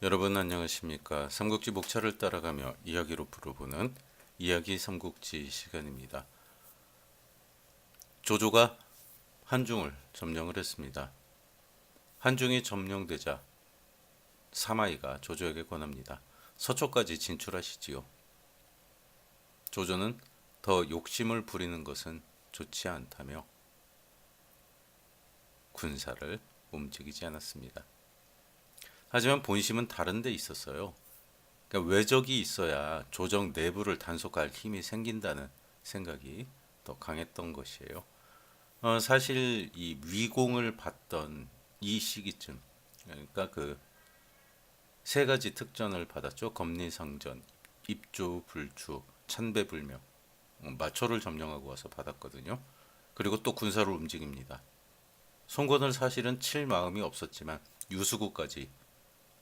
여러분 안녕하십니까? 삼국지 목차를 따라가며 이야기로 풀어보는 이야기 삼국지 시간입니다. 조조가 한중을 점령을 했습니다. 한중이 점령되자 사마이가 조조에게 권합니다. 서초까지 진출하시지요. 조조는 더 욕심을 부리는 것은 좋지 않다며 군사를 움직이지 않았습니다. 하지만 본심은 다른 데 있었어요. 그러니까 외적이 있어야 조정 내부를 단속할 힘이 생긴다는 생각이 더 강했던 것이에요. 사실 이 위공을 받던 이 시기쯤, 그러니까 그 세 가지 특전을 받았죠. 검리상전, 입주, 불주, 찬배불명, 마초를 점령하고 와서 받았거든요. 그리고 또 군사를 움직입니다. 송건을 사실은 칠 마음이 없었지만 유수구까지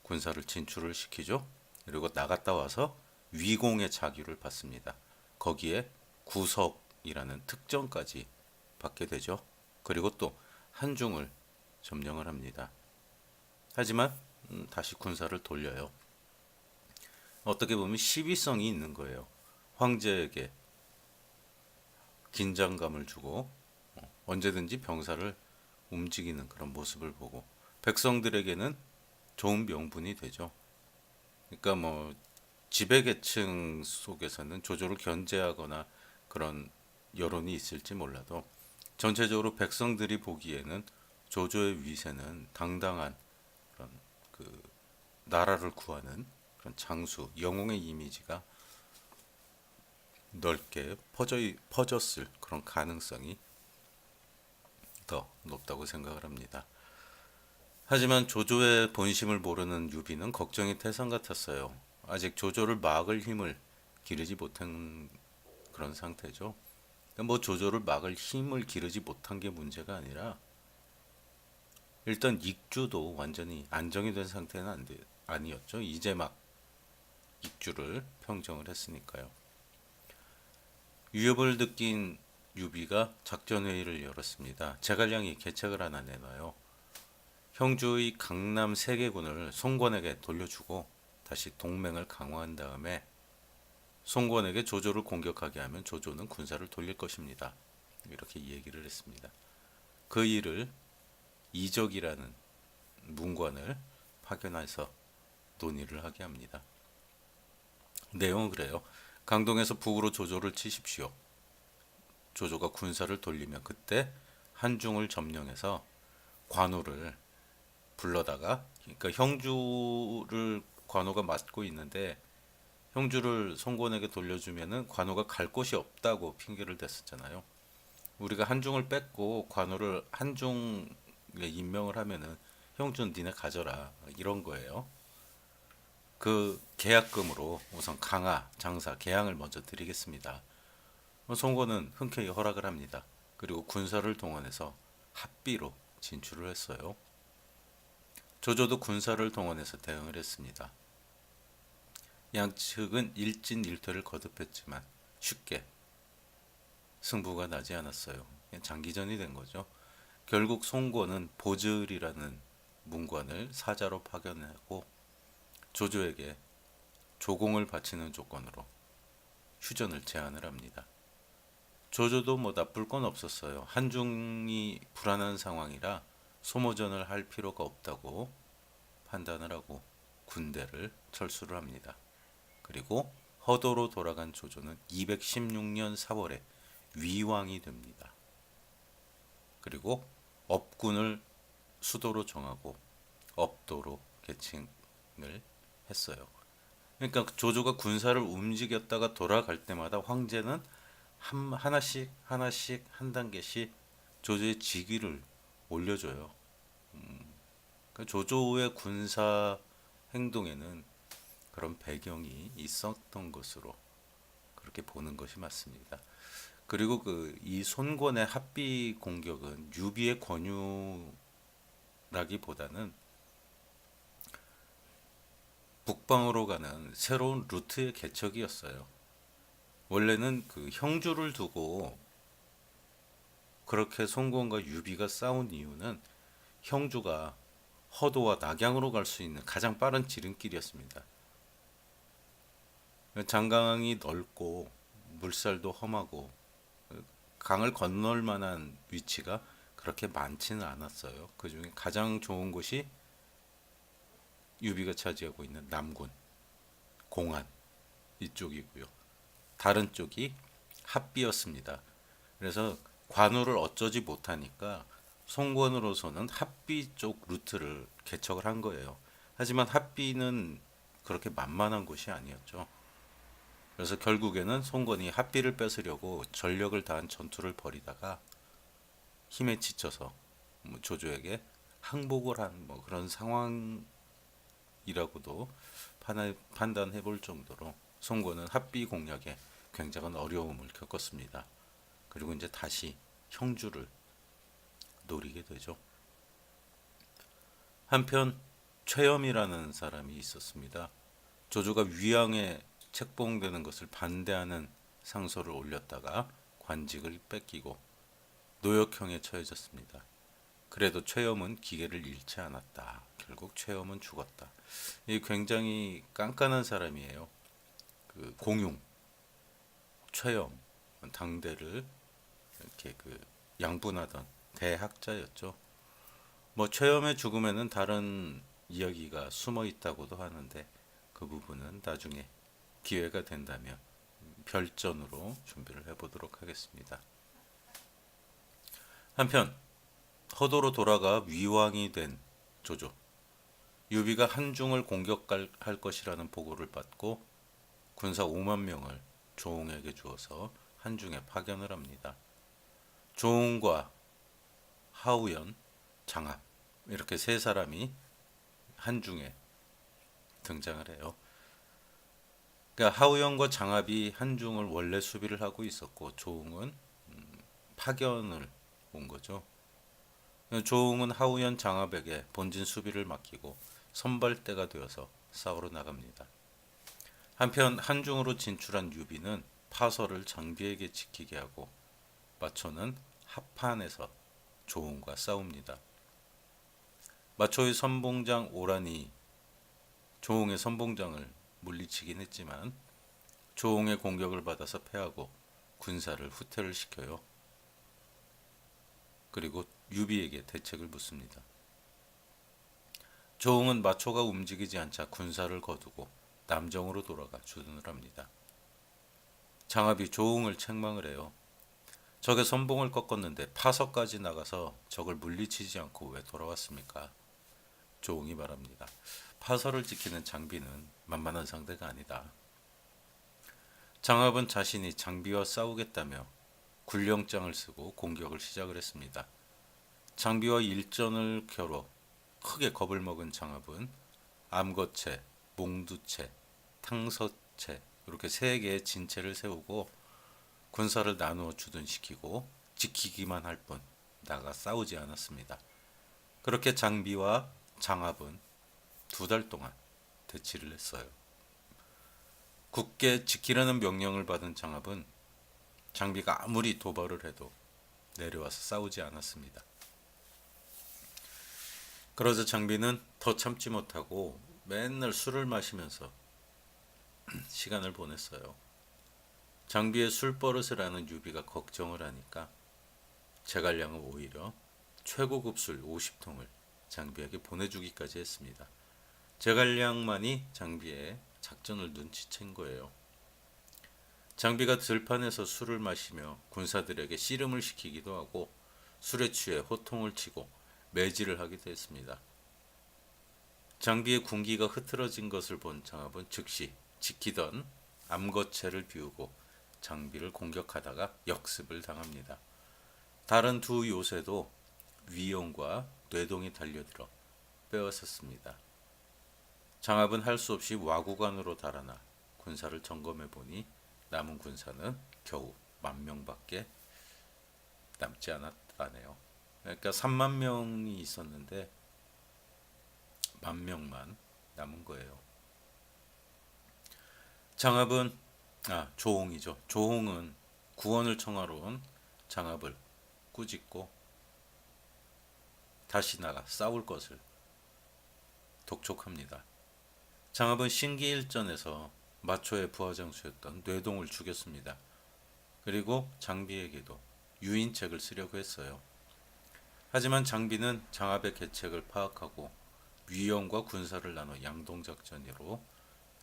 군사를 진출을 시키죠. 그리고 나갔다 와서 위공의 자규를 받습니다. 거기에 구석이라는 특전까지 받게 되죠. 그리고 또 한중을 점령을 합니다. 하지만 다시 군사를 돌려요. 어떻게 보면 시비성이 있는 거예요. 황제에게 긴장감을 주고 언제든지 병사를 움직이는 그런 모습을 보고 백성들에게는 좋은 명분이 되죠. 그러니까 뭐 지배계층 속에서는 조조를 견제하거나 그런 여론이 있을지 몰라도 전체적으로 백성들이 보기에는 조조의 위세는 당당한 그런 그 나라를 구하는 그런 장수, 영웅의 이미지가 넓게 퍼졌을 그런 가능성이 더 높다고 생각을 합니다. 하지만 조조의 본심을 모르는 유비는 걱정이 태산 같았어요. 아직 조조를 막을 힘을 기르지 못한 그런 상태죠. 뭐 조조를 막을 힘을 기르지 못한 게 문제가 아니라 일단 익주도 완전히 안정이 된 상태는 아니었죠. 이제 막 익주를 평정을 했으니까요. 위협을 느낀 유비가 작전회의를 열었습니다. 제갈량이 계책을 하나 내놔요. 형주의 강남 세계군을 송권에게 돌려주고 다시 동맹을 강화한 다음에 송권에게 조조를 공격하게 하면 조조는 군사를 돌릴 것입니다. 이렇게 얘기를 했습니다. 그 일을 이적이라는 문관을 파견해서 논의를 하게 합니다. 내용은 그래요. 강동에서 북으로 조조를 치십시오. 조조가 군사를 돌리면 그때 한중을 점령해서 관우를 불러다가, 그러니까 형주를 관우가 맡고 있는데 형주를 송권에게 돌려주면은 관우가 갈 곳이 없다고 핑계를 댔었잖아요. 우리가 한중을 뺏고 관우를 한중에 임명을 하면은 형주는 니네 가져라, 이런 거예요. 그 계약금으로 우선 강화, 장사, 계양을 먼저 드리겠습니다. 송권은 흔쾌히 허락을 합니다. 그리고 군사를 동원해서 합비로 진출을 했어요. 조조도 군사를 동원해서 대응을 했습니다. 양측은 일진일퇴를 거듭했지만 쉽게 승부가 나지 않았어요. 장기전이 된 거죠. 결국 송권은 보즐이라는 문관을 사자로 파견하고 조조에게 조공을 바치는 조건으로 휴전을 제안을 합니다. 조조도 뭐 나쁠 건 없었어요. 한중이 불안한 상황이라 소모전을 할 필요가 없다고 판단을 하고 군대를 철수를 합니다. 그리고 허도로 돌아간 조조는 216년 4월에 위왕이 됩니다. 그리고 업군을 수도로 정하고 업도로 계칭을 했어요. 그러니까 조조가 군사를 움직였다가 돌아갈 때마다 황제는 하나씩 하나씩 한 단계씩 조조의 직위를 올려줘요. 그러니까 조조의 군사 행동에는 그런 배경이 있었던 것으로 그렇게 보는 것이 맞습니다. 그리고 그 이 손권의 합비 공격은 유비의 권유라기보다는 북방으로 가는 새로운 루트의 개척이었어요. 원래는 그 형주를 두고 그렇게 송권과 유비가 싸운 이유는 형주가 허도와 낙양으로 갈 수 있는 가장 빠른 지름길이었습니다. 장강이 넓고 물살도 험하고 강을 건널 만한 위치가 그렇게 많지는 않았어요. 그 중에 가장 좋은 곳이 유비가 차지하고 있는 남군, 공안 이쪽이고요. 다른 쪽이 합비였습니다. 그래서 관우를 어쩌지 못하니까 송건으로서는 합비 쪽 루트를 개척을 한 거예요. 하지만 합비는 그렇게 만만한 곳이 아니었죠. 그래서 결국에는 송건이 합비를 뺏으려고 전력을 다한 전투를 벌이다가 힘에 지쳐서 조조에게 항복을 한 그런 상황이라고도 판단해 볼 정도로 송건은 합비 공략에 굉장한 어려움을 겪었습니다. 그리고 이제 다시 형주를 노리게 되죠. 한편 최염이라는 사람이 있었습니다. 조조가 위양에 책봉되는 것을 반대하는 상소를 올렸다가 관직을 뺏기고 노역형에 처해졌습니다. 그래도 최염은 기계를 잃지 않았다. 결국 최염은 죽었다. 이 굉장히 깐깐한 사람이에요. 그 공용, 최염, 당대를 이렇게 양분하던 대학자였죠. 최염의 죽음에는 다른 이야기가 숨어 있다고도 하는데 그 부분은 나중에 기회가 된다면 별전으로 준비를 해보도록 하겠습니다. 한편 허도로 돌아가 위왕이 된 조조, 유비가 한중을 공격할 것이라는 보고를 받고 군사 5만 명을 조홍에게 주어서 한중에 파견을 합니다. 조홍과 하우연, 장합 이렇게 세 사람이 한중에 등장을 해요. 그러니까 하우연과 장합이 한중을 원래 수비를 하고 있었고 조홍은 파견을 온 거죠. 조홍은 하우연, 장합에게 본진 수비를 맡기고 선발대가 되어서 싸우러 나갑니다. 한편 한중으로 진출한 유비는 파서를 장비에게 지키게 하고 마초는 합판에서 조홍과 싸웁니다. 마초의 선봉장 오란이 조홍의 선봉장을 물리치긴 했지만 조홍의 공격을 받아서 패하고 군사를 후퇴를 시켜요. 그리고 유비에게 대책을 묻습니다. 조홍은 마초가 움직이지 않자 군사를 거두고 남정으로 돌아가 주둔을 합니다. 장합이 조홍을 책망을 해요. 적의 선봉을 꺾었는데 파서까지 나가서 적을 물리치지 않고 왜 돌아왔습니까? 조홍이 말합니다. 파서를 지키는 장비는 만만한 상대가 아니다. 장합은 자신이 장비와 싸우겠다며 굴령장을 쓰고 공격을 시작을 했습니다. 장비와 일전을 겨뤄 크게 겁을 먹은 장합은 암거체, 몽두체, 탕서체 이렇게 세 개의 진체를 세우고 군사를 나누어 주둔시키고 지키기만 할 뿐 나가 싸우지 않았습니다. 그렇게 장비와 장합은 2달 동안 대치를 했어요. 굳게 지키라는 명령을 받은 장합은 장비가 아무리 도발을 해도 내려와서 싸우지 않았습니다. 그러자 장비는 더 참지 못하고 맨날 술을 마시면서 시간을 보냈어요. 장비의 술버릇을 아는 유비가 걱정을 하니까 제갈량은 오히려 최고급 술 50통을 장비에게 보내주기까지 했습니다. 제갈량만이 장비의 작전을 눈치챈 거예요. 장비가 들판에서 술을 마시며 군사들에게 씨름을 시키기도 하고 술에 취해 호통을 치고 매질을 하기도 했습니다. 장비의 군기가 흐트러진 것을 본 장합은 즉시 지키던 암거체를 비우고 장비를 공격하다가 역습을 당합니다. 다른 두 요새도 위용과 뇌동이 달려들어 빼앗았습니다. 장합은 할 수 없이 와구간으로 달아나 군사를 점검해 보니 남은 군사는 겨우 10,000명밖에 남지 않았다네요. 그러니까 3만 명이 있었는데 10,000명만 남은 거예요. 장합은 조홍이죠. 조홍은 구원을 청하러 온 장합을 꾸짖고 다시 나가 싸울 것을 독촉합니다. 장압은 신기일전에서 마초의 부하장수였던 뇌동을 죽였습니다. 그리고 장비에게도 유인책을 쓰려고 했어요. 하지만 장비는 장압의 계책을 파악하고 위원과 군사를 나눠 양동작전으로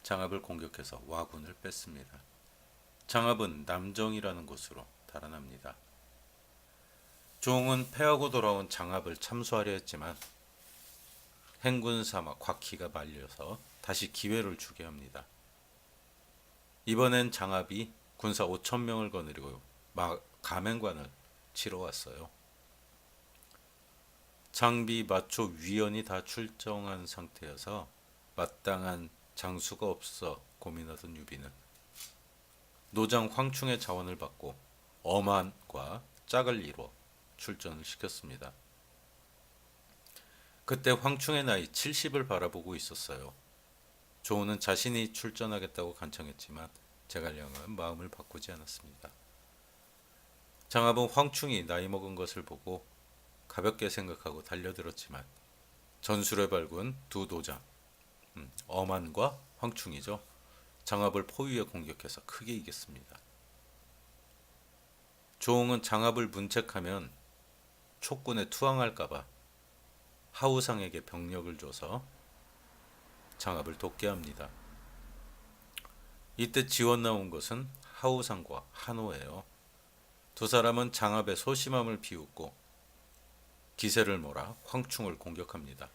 장압을 공격해서 와군을 뺐습니다. 장압은 남정이라는 곳으로 달아납니다. 조홍은 패하고 돌아온 장압을 참수하려 했지만 행군사마 곽희가 말려서 다시 기회를 주게 합니다. 이번엔 장압이 군사 5,000명을 거느리고 가맹관을 치러 왔어요. 장비, 마초, 위원이 다 출정한 상태여서 마땅한 장수가 없어 고민하던 유비는 노장 황충의 자원을 받고 어만과 짝을 이뤄 출전을 시켰습니다. 그때 황충의 나이 70을 바라보고 있었어요. 조우는 자신이 출전하겠다고 간청했지만 제갈량은 마음을 바꾸지 않았습니다. 장압은 황충이 나이 먹은 것을 보고 가볍게 생각하고 달려들었지만 전술에 발군 두 노장, 어만과 황충이죠. 장압을 포위에 공격해서 크게 이겼습니다. 조홍은 장압을 문책하면 촉군에 투항할까봐 하우상에게 병력을 줘서 장압을 돕게 합니다. 이때 지원 나온 것은 하우상과 한호예요. 두 사람은 장압의 소심함을 비웃고 기세를 몰아 황충을 공격합니다.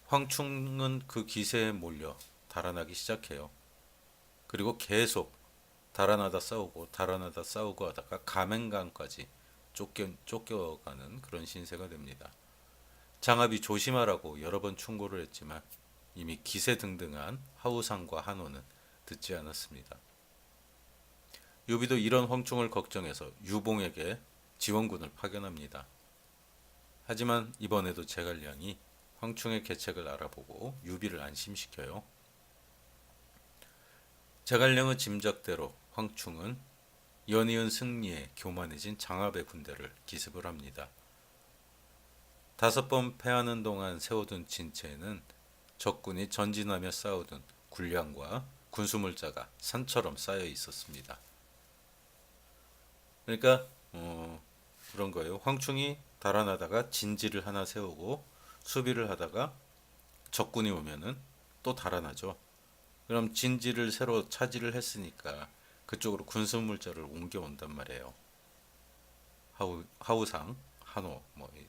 황충은 그 기세에 몰려 달아나기 시작해요. 그리고 계속 달아나다 싸우고 하다가 가맹강까지 쫓겨가는 그런 신세가 됩니다. 장압이 조심하라고 여러 번 충고를 했지만 이미 기세등등한 하우상과 한호는 듣지 않았습니다. 유비도 이런 황충을 걱정해서 유봉에게 지원군을 파견합니다. 하지만 이번에도 제갈량이 황충의 계책을 알아보고 유비를 안심시켜요. 제갈량의 짐작대로 황충은 연이은 승리에 교만해진 장압의 군대를 기습을 합니다. 5번 패하는 동안 세워둔 진체에는 적군이 전진하며 쌓아둔 군량과 군수물자가 산처럼 쌓여 있었습니다. 그러니까 그런 거예요. 황충이 달아나다가 진지를 하나 세우고 수비를 하다가 적군이 오면은 또 달아나죠. 그럼 진지를 새로 차지를 했으니까 그쪽으로 군수물자를 옮겨온단 말이에요. 하우상, 한호,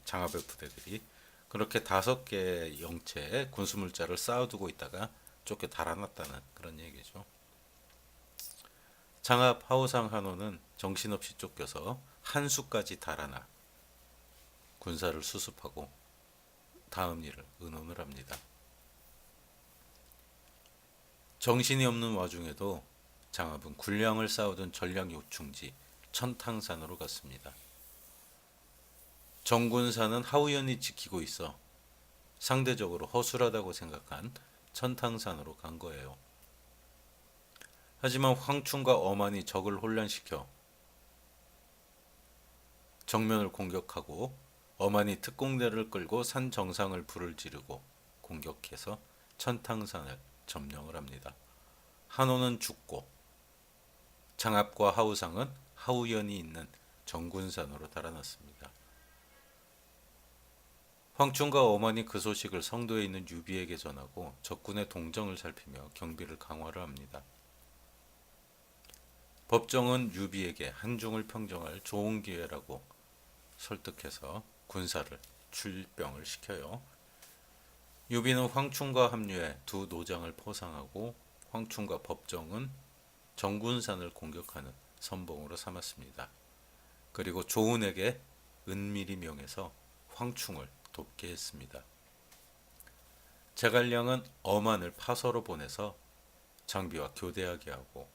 장압의 부대들이 그렇게 5개의 영체의 군수물자를 쌓아두고 있다가 쫓겨 달아났다는 그런 얘기죠. 장압, 하우상, 한호는 정신없이 쫓겨서 한수까지 달아나 군사를 수습하고 다음 일을 의논을 합니다. 정신이 없는 와중에도 장압은 군량을 쌓아둔 전략 요충지 천탕산으로 갔습니다. 정군사는 하우연이 지키고 있어 상대적으로 허술하다고 생각한 천탕산으로 간 거예요. 하지만 황충과 어만이 적을 혼란시켜 정면을 공격하고 어만이 특공대를 끌고 산 정상을 불을 지르고 공격해서 천탕산을 점령을 합니다. 한호는 죽고 장압과 하우상은 하우연이 있는 정군산으로 달아났습니다. 황충과 어만이 그 소식을 성도에 있는 유비에게 전하고 적군의 동정을 살피며 경비를 강화를 합니다. 법정은 유비에게 한중을 평정할 좋은 기회라고 설득해서 군사를 출병을 시켜요. 유비는 황충과 합류해 두 노장을 포상하고 황충과 법정은 정군산을 공격하는 선봉으로 삼았습니다. 그리고 조은에게 은밀히 명해서 황충을 돕게 했습니다. 제갈량은 어만을 파서로 보내서 장비와 교대하게 하고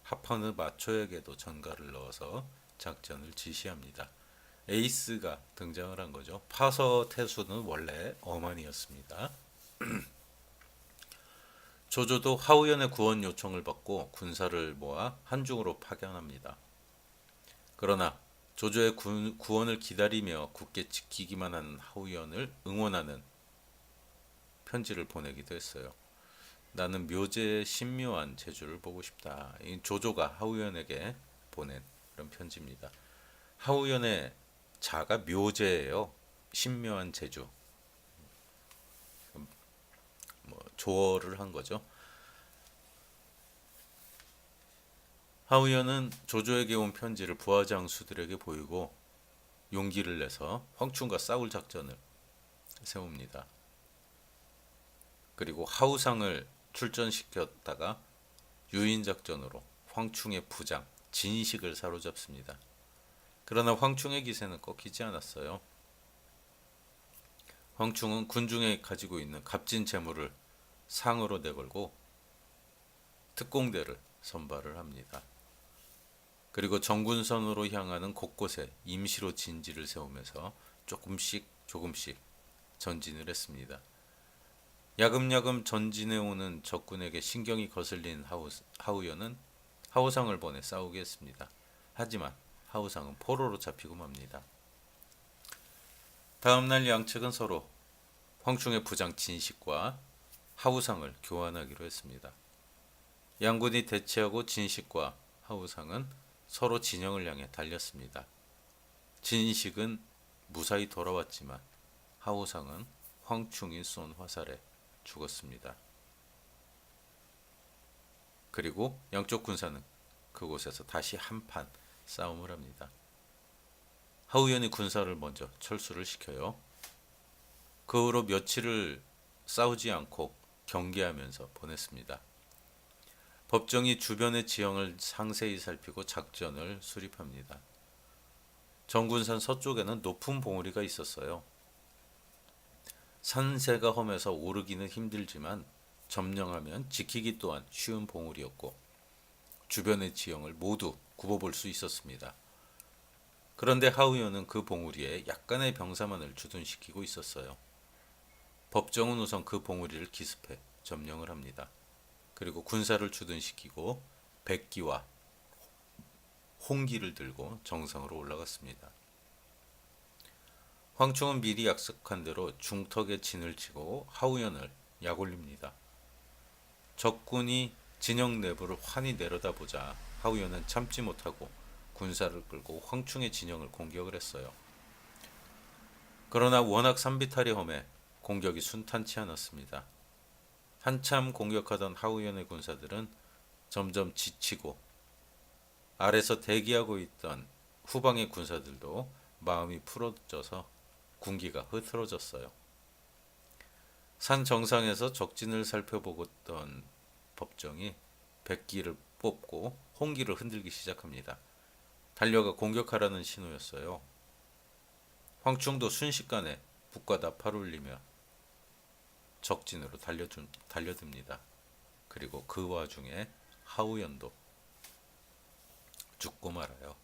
하판의 마초에게도 전가를 넣어서 작전을 지시합니다. 에이스가 등장을 한 거죠. 파서 태수는 원래 어만이었습니다. 조조도 하우연의 구원 요청을 받고 군사를 모아 한중으로 파견합니다. 그러나 조조의 구원을 기다리며 굳게 지키기만 하는 하우연을 응원하는 편지를 보내기도 했어요. 나는 묘제의 신묘한 제주를 보고 싶다. 이 조조가 하우연에게 보낸 그런 편지입니다. 하우연의 자가 묘제예요. 신묘한 제주. 뭐 조어를 한 거죠. 하우연은 조조에게 온 편지를 부하장수들에게 보이고 용기를 내서 황충과 싸울 작전을 세웁니다. 그리고 하우상을 출전시켰다가 유인작전으로 황충의 부장 진식을 사로잡습니다. 그러나 황충의 기세는 꺾이지 않았어요. 황충은 군중에 가지고 있는 값진 재물을 상으로 내걸고 특공대를 선발을 합니다. 그리고 정군선으로 향하는 곳곳에 임시로 진지를 세우면서 조금씩 전진을 했습니다. 야금야금 전진해 오는 적군에게 신경이 거슬린 하우연은 하우상을 보내 싸우게 했습니다. 하지만 하우상은 포로로 잡히고 맙니다. 다음날 양측은 서로 황충의 부장 진식과 하우상을 교환하기로 했습니다. 양군이 대치하고 진식과 하우상은 서로 진영을 향해 달렸습니다. 진식은 무사히 돌아왔지만 하우상은 황충이 쏜 화살에 죽었습니다. 그리고 양쪽 군사는 그곳에서 다시 한판 싸움을 합니다. 하우연이 군사를 먼저 철수를 시켜요. 그 후로 며칠을 싸우지 않고 경계하면서 보냈습니다. 법정이 주변의 지형을 상세히 살피고 작전을 수립합니다. 정군산 서쪽에는 높은 봉우리가 있었어요. 산세가 험해서 오르기는 힘들지만 점령하면 지키기 또한 쉬운 봉우리였고 주변의 지형을 모두 굽어볼 수 있었습니다. 그런데 하우연은 그 봉우리에 약간의 병사만을 주둔시키고 있었어요. 법정은 우선 그 봉우리를 기습해 점령을 합니다. 그리고 군사를 주둔시키고 백기와 홍기를 들고 정상으로 올라갔습니다. 황충은 미리 약속한 대로 중턱에 진을 치고 하우연을 약올립니다. 적군이 진영 내부를 환히 내려다보자 하우연은 참지 못하고 군사를 끌고 황충의 진영을 공격을 했어요. 그러나 워낙 산비탈이 험해 공격이 순탄치 않았습니다. 한참 공격하던 하우연의 군사들은 점점 지치고 아래서 대기하고 있던 후방의 군사들도 마음이 풀어져서 군기가 흐트러졌어요. 산 정상에서 적진을 살펴보던 법정이 백기를 뽑고 홍기를 흔들기 시작합니다. 달려가 공격하라는 신호였어요. 황충도 순식간에 북과 나팔을 울리며 적진으로 달려듭니다. 그리고 그 와중에 하우연도 죽고 말아요.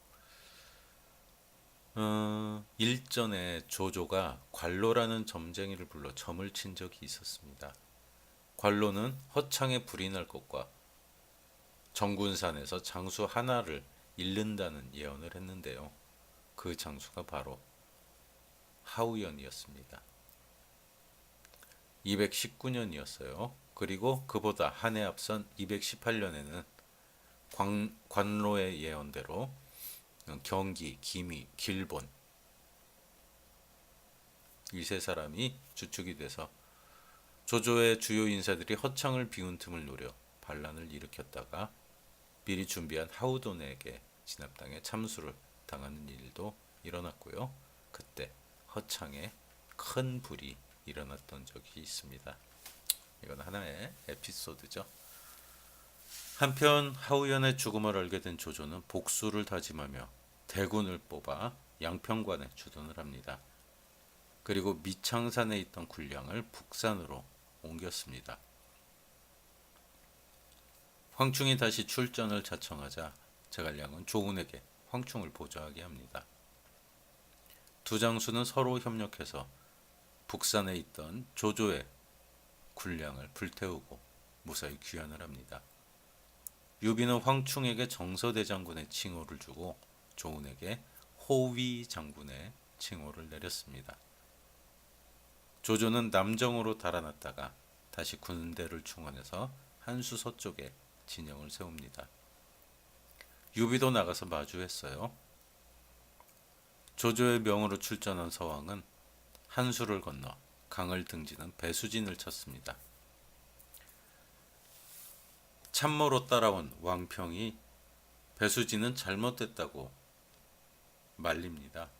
일전에 조조가 관로라는 점쟁이를 불러 점을 친 적이 있었습니다. 관로는 허창에 불이 날 것과 정군산에서 장수 하나를 잃는다는 예언을 했는데요. 그 장수가 바로 하우연이었습니다. 219년이었어요. 그리고 그보다 한 해 앞선 218년에는 관로의 예언대로 경기, 기미, 길본 이 세 사람이 주축이 돼서 조조의 주요 인사들이 허창을 비운 틈을 노려 반란을 일으켰다가 미리 준비한 하우돈에게 진압당해 참수를 당하는 일도 일어났고요. 그때 허창에 큰 불이 일어났던 적이 있습니다. 이건 하나의 에피소드죠. 한편 하우연의 죽음을 알게 된 조조는 복수를 다짐하며 대군을 뽑아 양평관에 주둔을 합니다. 그리고 미창산에 있던 군량을 북산으로 옮겼습니다. 황충이 다시 출전을 자청하자 제갈량은 조운에게 황충을 보좌하게 합니다. 두 장수는 서로 협력해서 북산에 있던 조조의 군량을 불태우고 무사히 귀환을 합니다. 유비는 황충에게 정서대장군의 칭호를 주고 조운에게 호위 장군의 칭호를 내렸습니다. 조조는 남정으로 달아났다가 다시 군대를 충원해서 한수 서쪽에 진영을 세웁니다. 유비도 나가서 마주했어요. 조조의 명으로 출전한 서왕은 한수를 건너 강을 등지는 배수진을 쳤습니다. 참모로 따라온 왕평이 배수진은 잘못됐다고 말립니다.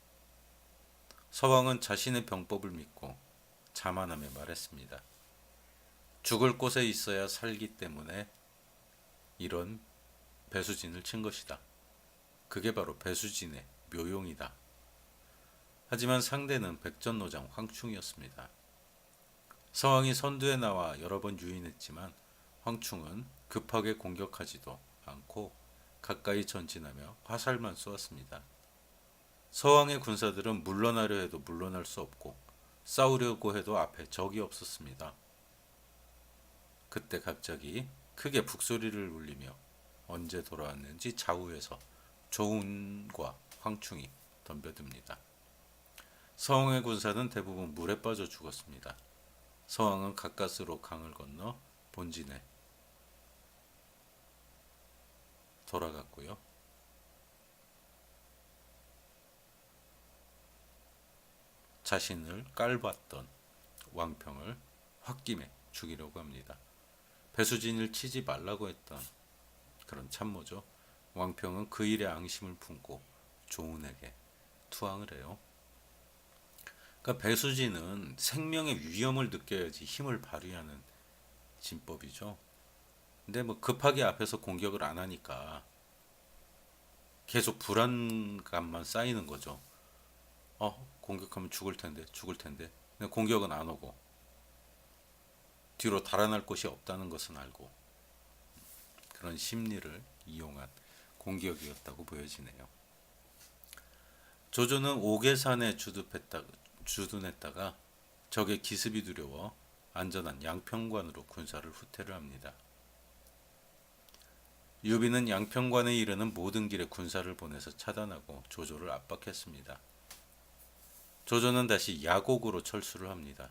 서왕은 자신의 병법을 믿고 자만하며 말했습니다. 죽을 곳에 있어야 살기 때문에 이런 배수진을 친 것이다. 그게 바로 배수진의 묘용이다. 하지만 상대는 백전노장 황충이었습니다. 서왕이 선두에 나와 여러 번 유인했지만 황충은 급하게 공격하지도 않고 가까이 전진하며 화살만 쏘았습니다. 서왕의 군사들은 물러나려 해도 물러날 수 없고 싸우려고 해도 앞에 적이 없었습니다. 그때 갑자기 크게 북소리를 울리며 언제 돌아왔는지 좌우에서 조운과 황충이 덤벼듭니다. 서왕의 군사는 대부분 물에 빠져 죽었습니다. 서왕은 가까스로 강을 건너 본진에 돌아갔고요. 자신을 깔봤던 왕평을 홧김에 죽이려고 합니다. 배수진을 치지 말라고 했던 그런 참모죠. 왕평은 그 일에 앙심을 품고 조운에게 투항을 해요. 그러니까 배수진은 생명의 위험을 느껴야지 힘을 발휘하는 진법이죠. 근데 뭐 급하게 앞에서 공격을 안 하니까 계속 불안감만 쌓이는 거죠. 공격하면 죽을 텐데. 근데 공격은 안 오고 뒤로 달아날 곳이 없다는 것은 알고 그런 심리를 이용한 공격이었다고 보여지네요. 조조는 옥외산에 주둔했다가 적의 기습이 두려워 안전한 양평관으로 군사를 후퇴를 합니다. 유비는 양평관에 이르는 모든 길에 군사를 보내서 차단하고 조조를 압박했습니다. 조조는 다시 야곡으로 철수를 합니다.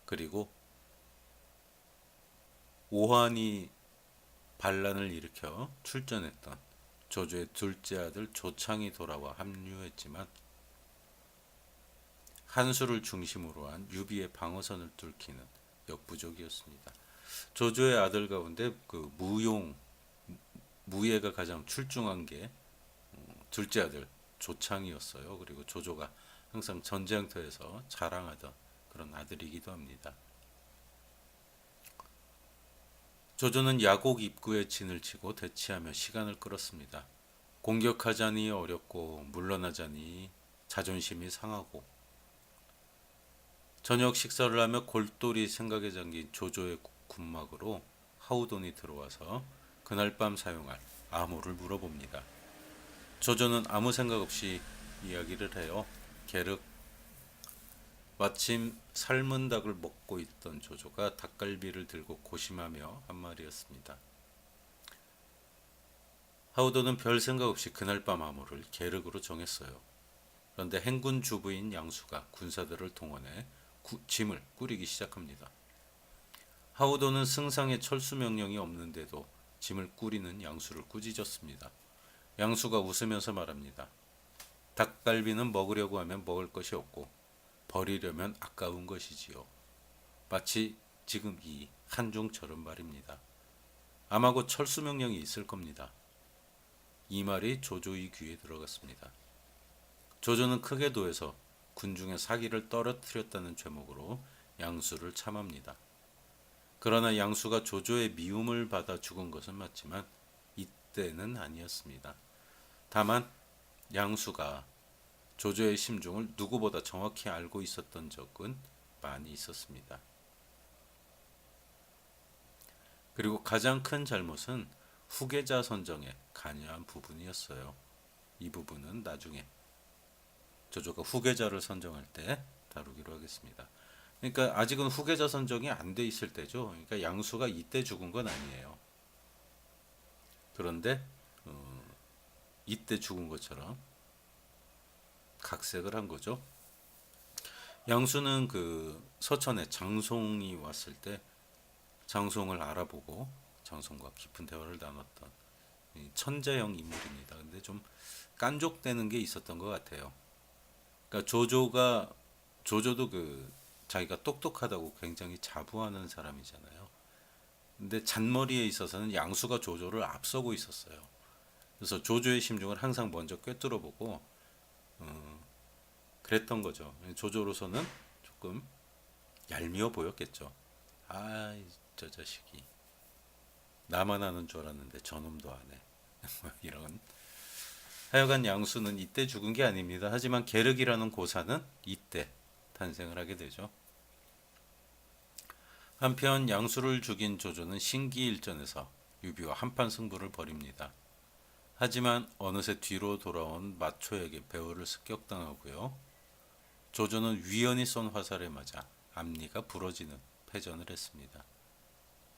그리고 오한이 반란을 일으켜 출전했던 조조의 둘째 아들 조창이 돌아와 합류했지만 한수를 중심으로 한 유비의 방어선을 뚫기는 역부족이었습니다. 조조의 아들 가운데 그 무예가 가장 출중한 게 둘째 아들 조창이었어요. 그리고 조조가 항상 전쟁터에서 자랑하던 그런 아들이기도 합니다. 조조는 야곡 입구에 진을 치고 대치하며 시간을 끌었습니다. 공격하자니 어렵고 물러나자니 자존심이 상하고 저녁 식사를 하며 골똘히 생각에 잠긴 조조의 군막으로 하우돈이 들어와서 그날 밤 사용할 암호를 물어봅니다. 조조는 아무 생각 없이 이야기를 해요. 게륵. 마침 삶은 닭을 먹고 있던 조조가 닭갈비를 들고 고심하며 한 말이었습니다. 하우돈은 별 생각 없이 그날 밤 암호를 게륵으로 정했어요. 그런데 행군 주부인 양수가 군사들을 동원해 짐을 꾸리기 시작합니다. 하우돈은 승상의 철수 명령이 없는데도 짐을 꾸리는 양수를 꾸짖었습니다. 양수가 웃으면서 말합니다. 닭갈비는 먹으려고 하면 먹을 것이 없고 버리려면 아까운 것이지요. 마치 지금 이 한중처럼 말입니다. 아마 곧 철수 명령이 있을 겁니다. 이 말이 조조의 귀에 들어갔습니다. 조조는 크게 노해서 군중의 사기를 떨어뜨렸다는 죄목으로 양수를 참합니다. 그러나 양수가 조조의 미움을 받아 죽은 것은 맞지만 이때는 아니었습니다. 다만 양수가 조조의 심중을 누구보다 정확히 알고 있었던 적은 많이 있었습니다. 그리고 가장 큰 잘못은 후계자 선정에 관여한 부분이었어요. 이 부분은 나중에 조조가 후계자를 선정할 때 다루기로 하겠습니다. 그러니까 아직은 후계자 선정이 안 돼 있을 때죠. 그러니까 양수가 이때 죽은 건 아니에요. 그런데 이때 죽은 것처럼 각색을 한 거죠. 양수는 그 서천에 장송이 왔을 때 장송을 알아보고 장송과 깊은 대화를 나눴던 이 천재형 인물입니다. 근데 좀 깐족되는 게 있었던 것 같아요. 그러니까 조조도 그 자기가 똑똑하다고 굉장히 자부하는 사람이잖아요. 근데 잔머리에 있어서는 양수가 조조를 앞서고 있었어요. 그래서 조조의 심중을 항상 먼저 꿰뚫어보고 그랬던 거죠. 조조로서는 조금 얄미워 보였겠죠. 아, 저 자식이 나만 아는 줄 알았는데 저놈도 안 해. 이런. 하여간 양수는 이때 죽은 게 아닙니다. 하지만 게륵이라는 고사는 이때 탄생을 하게 되죠. 한편 양수를 죽인 조조는 신기일전에서 유비와 한판 승부를 벌입니다. 하지만 어느새 뒤로 돌아온 마초에게 배후를 습격당하고요. 조조는 위연히 쏜 화살에 맞아 앞니가 부러지는 패전을 했습니다.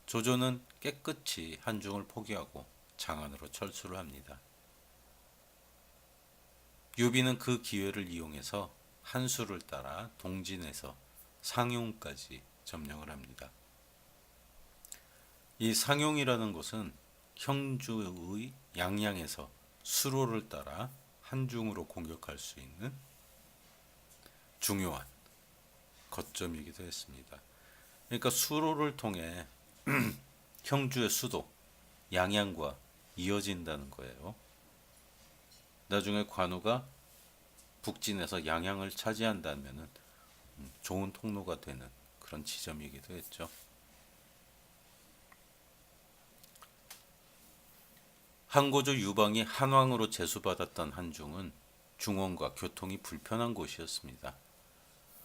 조조는 깨끗이 한중을 포기하고 장안으로 철수를 합니다. 유비는 그 기회를 이용해서 한수를 따라 동진에서 상용까지 점령을 합니다. 이 상용이라는 곳은 형주의 양양에서 수로를 따라 한중으로 공격할 수 있는 중요한 거점이기도 했습니다. 그러니까 수로를 통해 형주의 수도 양양과 이어진다는 거예요. 나중에 관우가 북진에서 양양을 차지한다면 좋은 통로가 되는 그런 지점이기도 했죠. 한고조 유방이 한왕으로 제수받았던 한중은 중원과 교통이 불편한 곳이었습니다.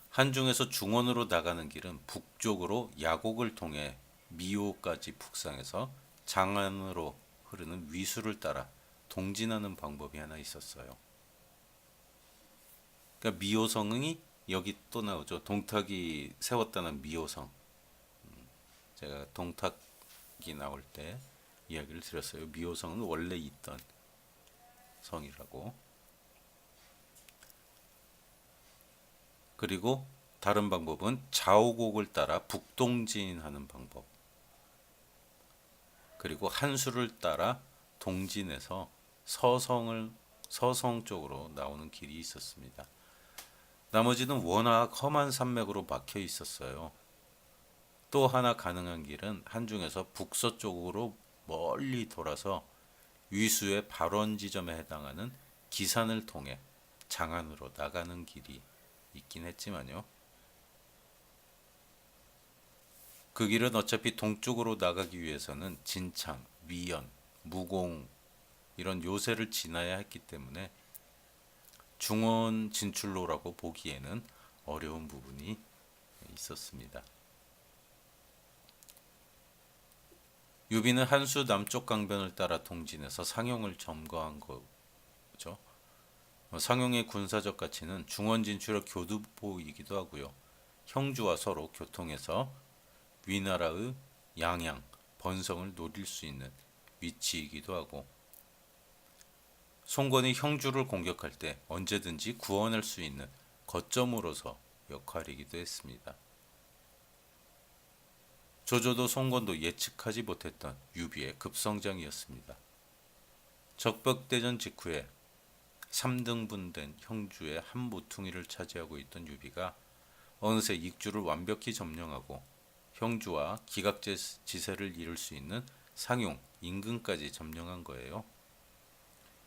한중에서 중원으로 나가는 길은 북쪽으로 야곡을 통해 미호까지 북상해서 장안으로 흐르는 위수를 따라 동진하는 방법이 하나 있었어요. 그러니까 미호성이 여기 또 나오죠. 동탁이 세웠다는 미호성. 제가 동탁이 나올 때 이야기를 드렸어요. 미호성은 원래 있던 성이라고. 그리고 다른 방법은 자오곡을 따라 북동진하는 방법. 그리고 한수를 따라 동진에서 서성 쪽으로 나오는 길이 있었습니다. 나머지는 워낙 험한 산맥으로 막혀 있었어요. 또 하나 가능한 길은 한중에서 북서쪽으로 멀리 돌아서 위수의 발원 지점에 해당하는 기산을 통해 장안으로 나가는 길이 있긴 했지만요. 그 길은 어차피 동쪽으로 나가기 위해서는 진창, 위연, 무공 이런 요새를 지나야 했기 때문에 중원 진출로라고 보기에는 어려운 부분이 있었습니다. 유비는 한수 남쪽 강변을 따라 동진해서 상용을 점거한 거죠. 상용의 군사적 가치는 중원 진출의 교두보이기도 하고요. 형주와 서로 교통해서 위나라의 양양, 번성을 노릴 수 있는 위치이기도 하고 송건이 형주를 공격할 때 언제든지 구원할 수 있는 거점으로서 역할이기도 했습니다. 조조도 송건도 예측하지 못했던 유비의 급성장이었습니다. 적벽대전 직후에 3등분된 형주의 한 모퉁이를 차지하고 있던 유비가 어느새 익주를 완벽히 점령하고 형주와 기각지세를 이룰 수 있는 상용, 인근까지 점령한 거예요.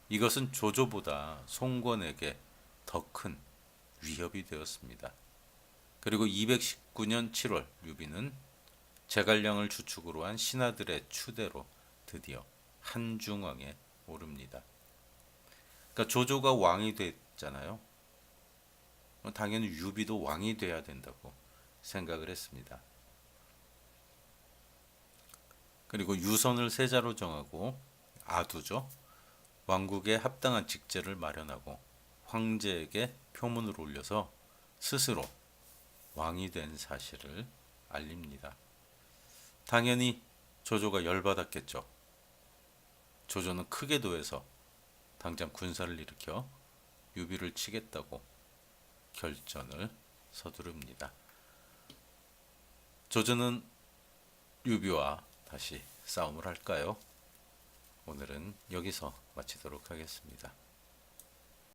이것은 조조보다 송건에게 더 큰 위협이 되었습니다. 그리고 219년 7월 유비는 제갈량을 주축으로 한 신하들의 추대로 드디어 한중왕에 오릅니다. 그러니까 조조가 왕이 됐잖아요. 당연히 유비도 왕이 돼야 된다고 생각을 했습니다. 그리고 유선을 세자로 정하고 아두죠. 왕국에 합당한 직제를 마련하고 황제에게 표문을 올려서 스스로 왕이 된 사실을 알립니다. 당연히 조조가 열받았겠죠. 조조는 크게 도해서 당장 군사를 일으켜 유비를 치겠다고 결전을 서두릅니다. 조조는 유비와 다시 싸움을 할까요? 오늘은 여기서 마치도록 하겠습니다.